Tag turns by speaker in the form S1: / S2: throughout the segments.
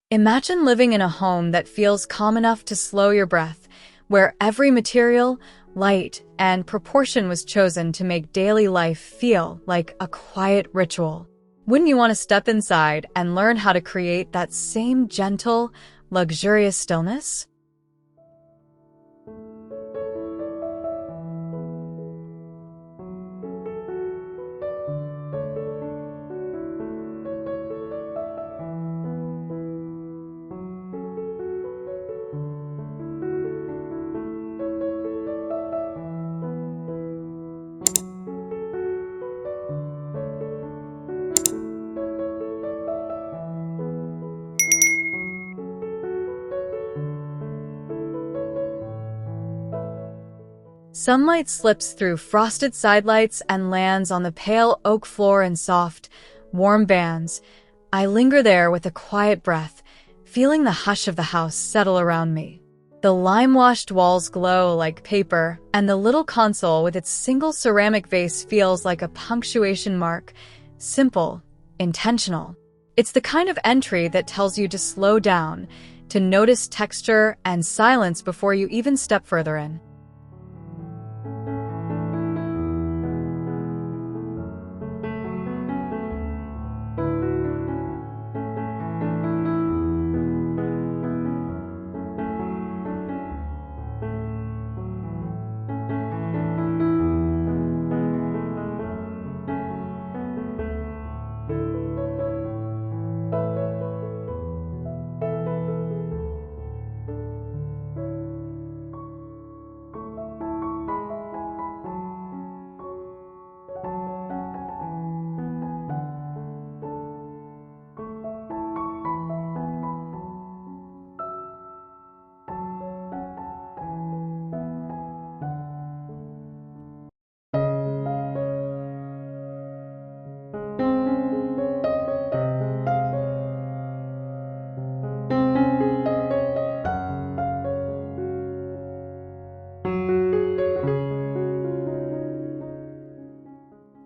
S1: Imagine living in a home that feels calm enough to slow your breath, where every material, light, and proportion was chosen to make daily life feel like a quiet ritual. Wouldn't you want to step inside and learn how to create that same gentle, luxurious stillness? Sunlight slips through frosted sidelights and lands on the pale oak floor in soft, warm bands. I linger there with a quiet breath, feeling the hush of the house settle around me. The lime-washed walls glow like paper, and the little console with its single ceramic vase feels like a punctuation mark. Simple, intentional. It's the kind of entry that tells you to slow down, to notice texture and silence before you even step further in.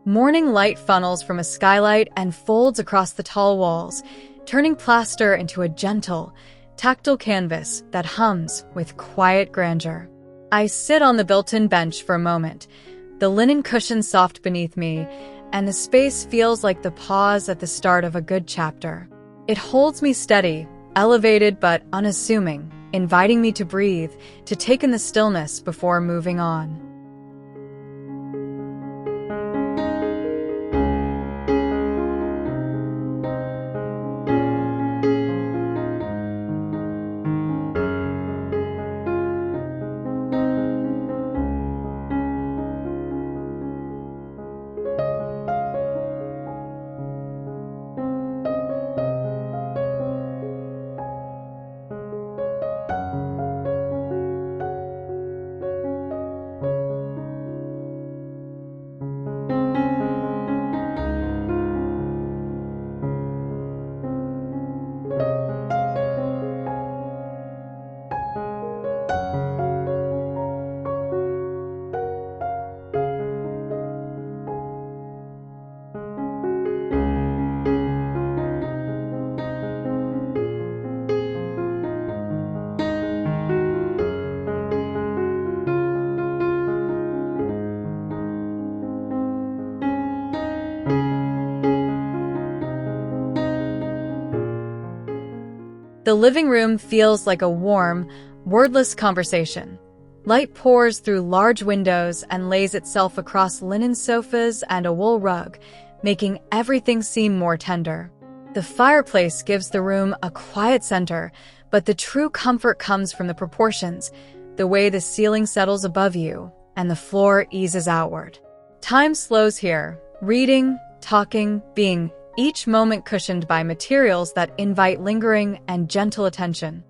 S1: Morning light funnels from a skylight and folds across the tall walls, turning plaster into a gentle, tactile canvas that hums with quiet grandeur. I sit on the built-in bench for a moment, the linen cushions soft beneath me, and the space feels like the pause at the start of a good chapter. It holds me steady, elevated but unassuming, inviting me to breathe, to take in the stillness before moving on. The living room feels like a warm, wordless conversation. Light pours through large windows and lays itself across linen sofas and a wool rug, making everything seem more tender. The fireplace gives the room a quiet center, but the true comfort comes from the proportions, the way the ceiling settles above you and the floor eases outward. Time slows here, reading, talking, being, each moment cushioned by materials that invite lingering and gentle attention.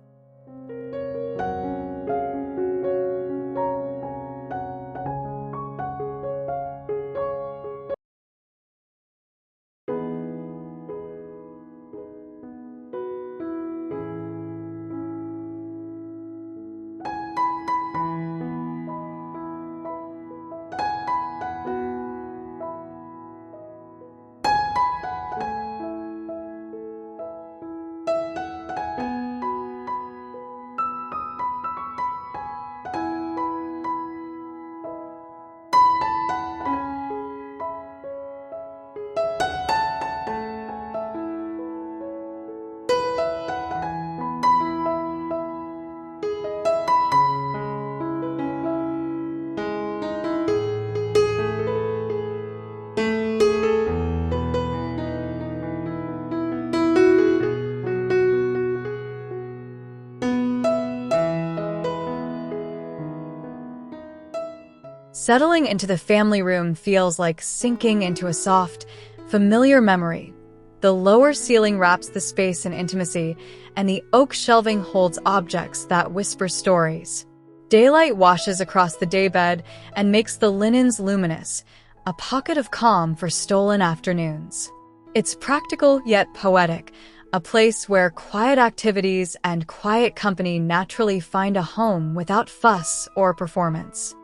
S1: Settling into the family room feels like sinking into a soft, familiar memory. The lower ceiling wraps the space in intimacy, and the oak shelving holds objects that whisper stories. Daylight washes across the daybed and makes the linens luminous, a pocket of calm for stolen afternoons. It's practical yet poetic, a place where quiet activities and quiet company naturally find a home without fuss or performance.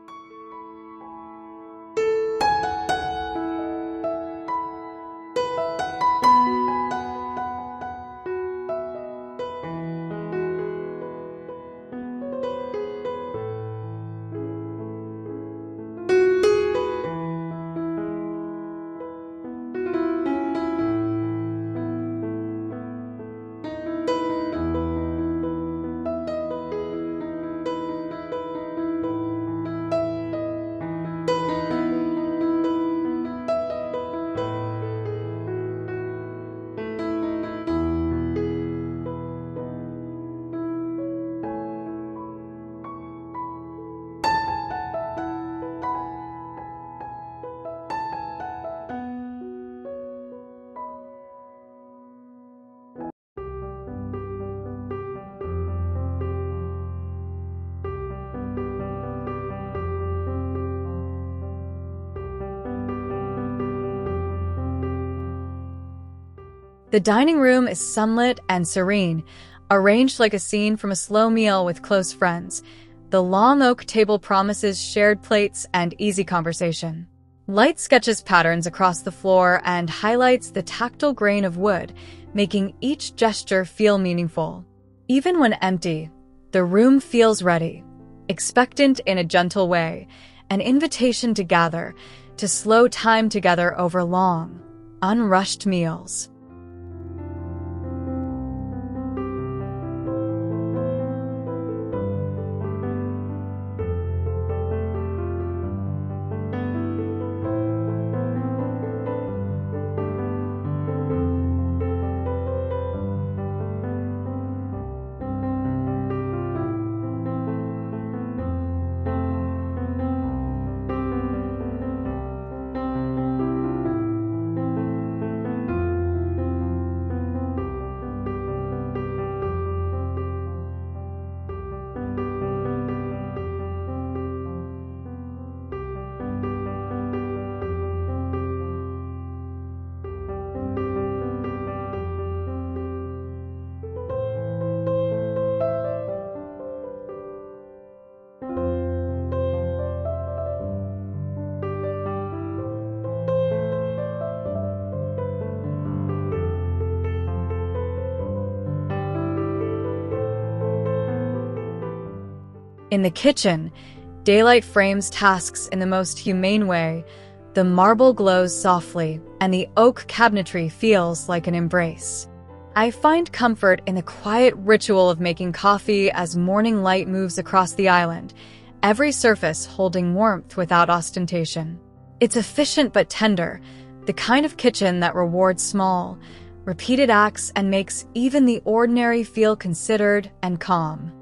S1: The dining room is sunlit and serene, arranged like a scene from a slow meal with close friends. The long oak table promises shared plates and easy conversation. Light sketches patterns across the floor and highlights the tactile grain of wood, making each gesture feel meaningful. Even when empty, the room feels ready, expectant in a gentle way, an invitation to gather, to slow time together over long, unrushed meals. In the kitchen, daylight frames tasks in the most humane way. The marble glows softly, and the oak cabinetry feels like an embrace. I find comfort in the quiet ritual of making coffee as morning light moves across the island, every surface holding warmth without ostentation. It's efficient but tender, the kind of kitchen that rewards small, repeated acts and makes even the ordinary feel considered and calm.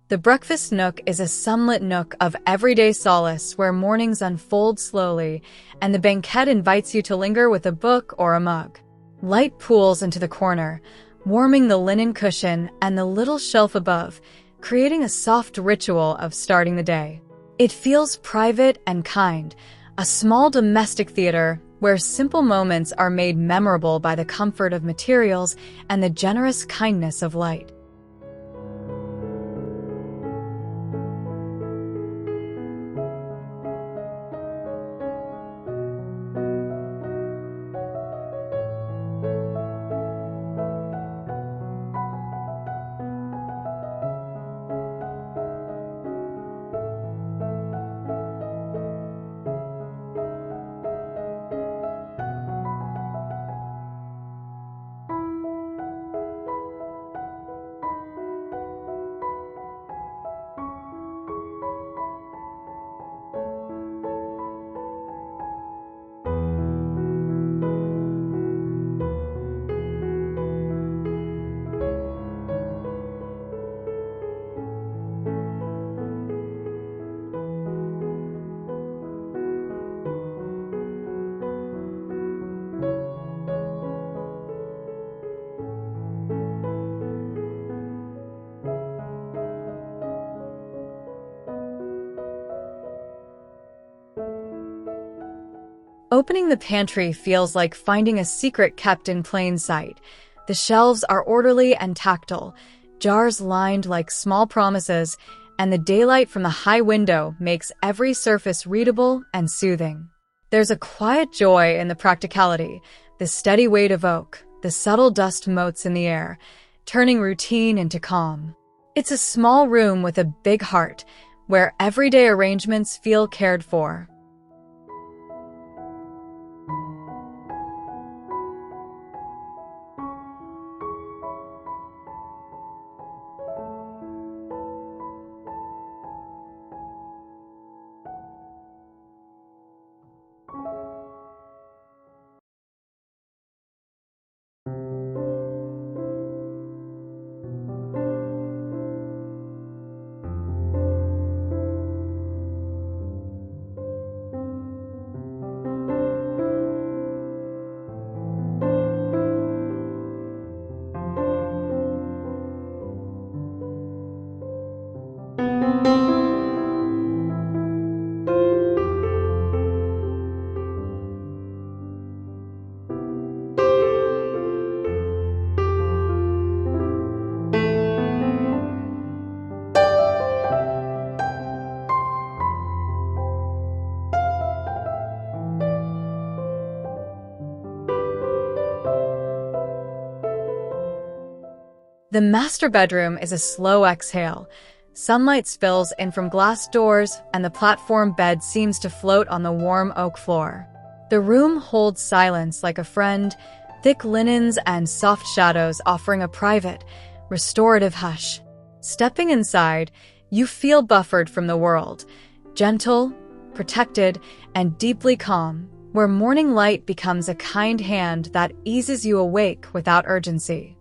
S1: The breakfast nook is a sunlit nook of everyday solace where mornings unfold slowly, and the banquette invites you to linger with a book or a mug. Light pools into the corner, warming the linen cushion and the little shelf above, creating a soft ritual of starting the day. It feels private and kind, a small domestic theater where simple moments are made memorable by the comfort of materials and the generous kindness of light. Opening the pantry feels like finding a secret kept in plain sight. The shelves are orderly and tactile, jars lined like small promises, and the daylight from the high window makes every surface readable and soothing. There's a quiet joy in the practicality, the steady weight of oak, the subtle dust motes in the air, turning routine into calm. It's a small room with a big heart, where everyday arrangements feel cared for. The master bedroom is a slow exhale. Sunlight spills in from glass doors, and the platform bed seems to float on the warm oak floor. The room holds silence like a friend, thick linens and soft shadows offering a private, restorative hush. Stepping inside, you feel buffered from the world, gentle, protected, and deeply calm, where morning light becomes a kind hand that eases you awake without urgency.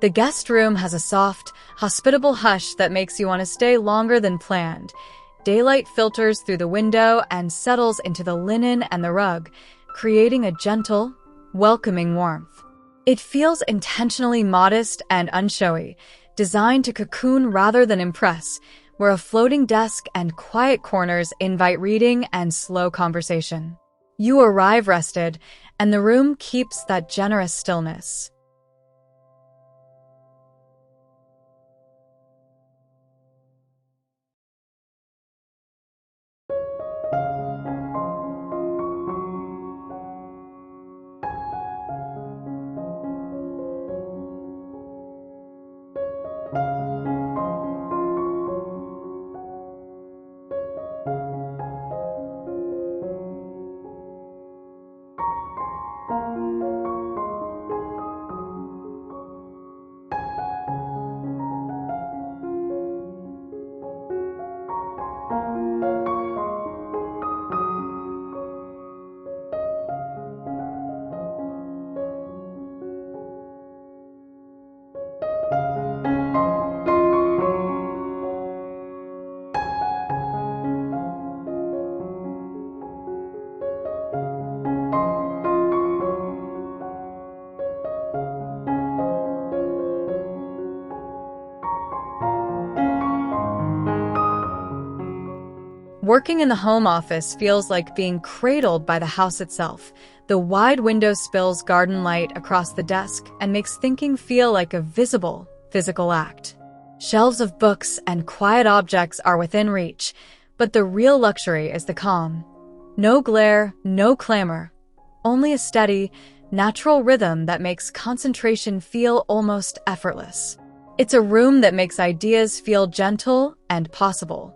S1: The guest room has a soft, hospitable hush that makes you want to stay longer than planned. Daylight filters through the window and settles into the linen and the rug, creating a gentle, welcoming warmth. It feels intentionally modest and unshowy, designed to cocoon rather than impress, where a floating desk and quiet corners invite reading and slow conversation. You arrive rested, and the room keeps that generous stillness. Working in the home office feels like being cradled by the house itself. The wide window spills garden light across the desk and makes thinking feel like a visible, physical act. Shelves of books and quiet objects are within reach, but the real luxury is the calm. No glare, no clamor, only a steady, natural rhythm that makes concentration feel almost effortless. It's a room that makes ideas feel gentle and possible.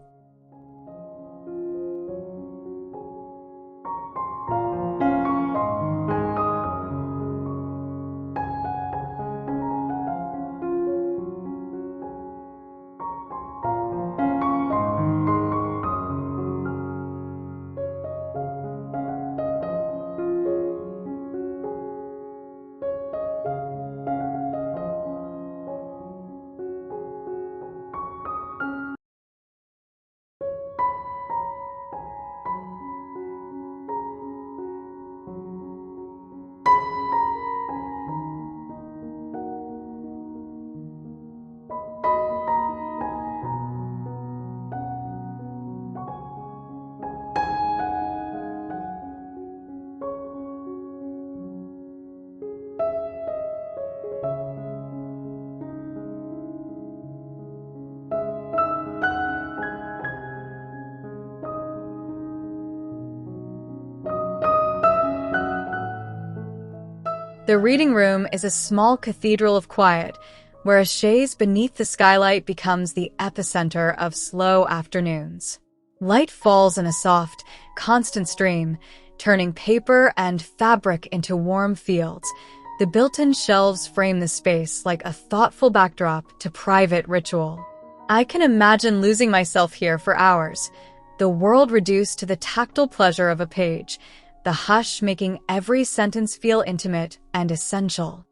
S1: The reading room is a small cathedral of quiet, where a chaise beneath the skylight becomes the epicenter of slow afternoons. Light falls in a soft, constant stream, turning paper and fabric into warm fields. The built-in shelves frame the space like a thoughtful backdrop to private ritual. I can imagine losing myself here for hours, the world reduced to the tactile pleasure of a page, the hush making every sentence feel intimate and essential.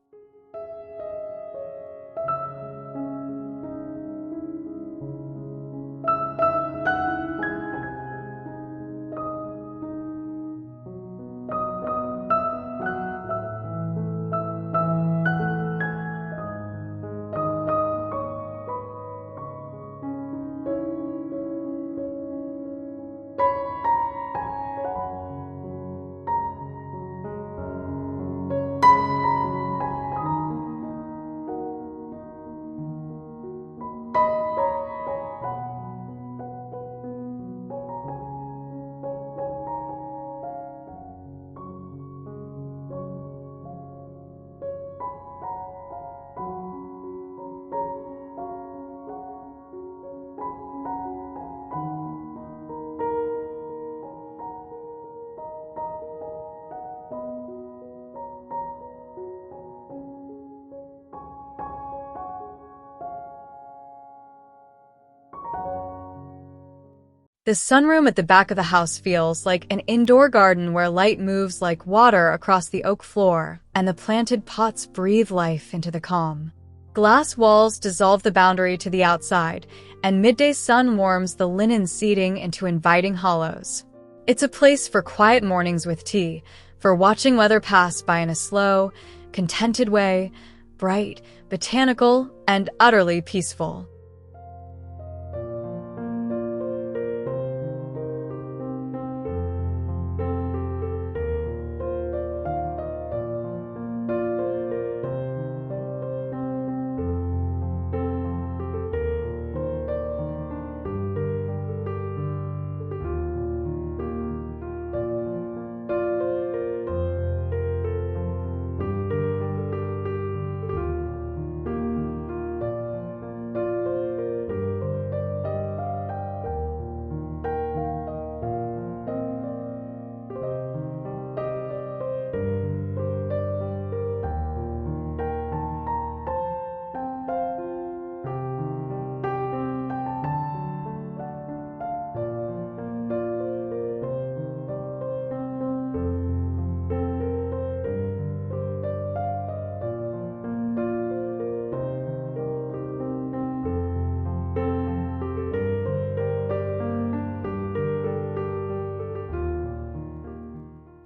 S1: The sunroom at the back of the house feels like an indoor garden where light moves like water across the oak floor, and the planted pots breathe life into the calm. Glass walls dissolve the boundary to the outside, and midday sun warms the linen seating into inviting hollows. It's a place for quiet mornings with tea, for watching weather pass by in a slow, contented way, bright, botanical, and utterly peaceful.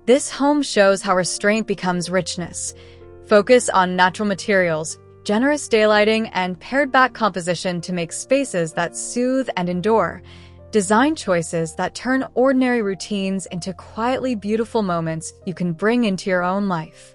S1: This home shows how restraint becomes richness. Focus on natural materials, generous daylighting, and pared-back composition to make spaces that soothe and endure. Design choices that turn ordinary routines into quietly beautiful moments you can bring into your own life.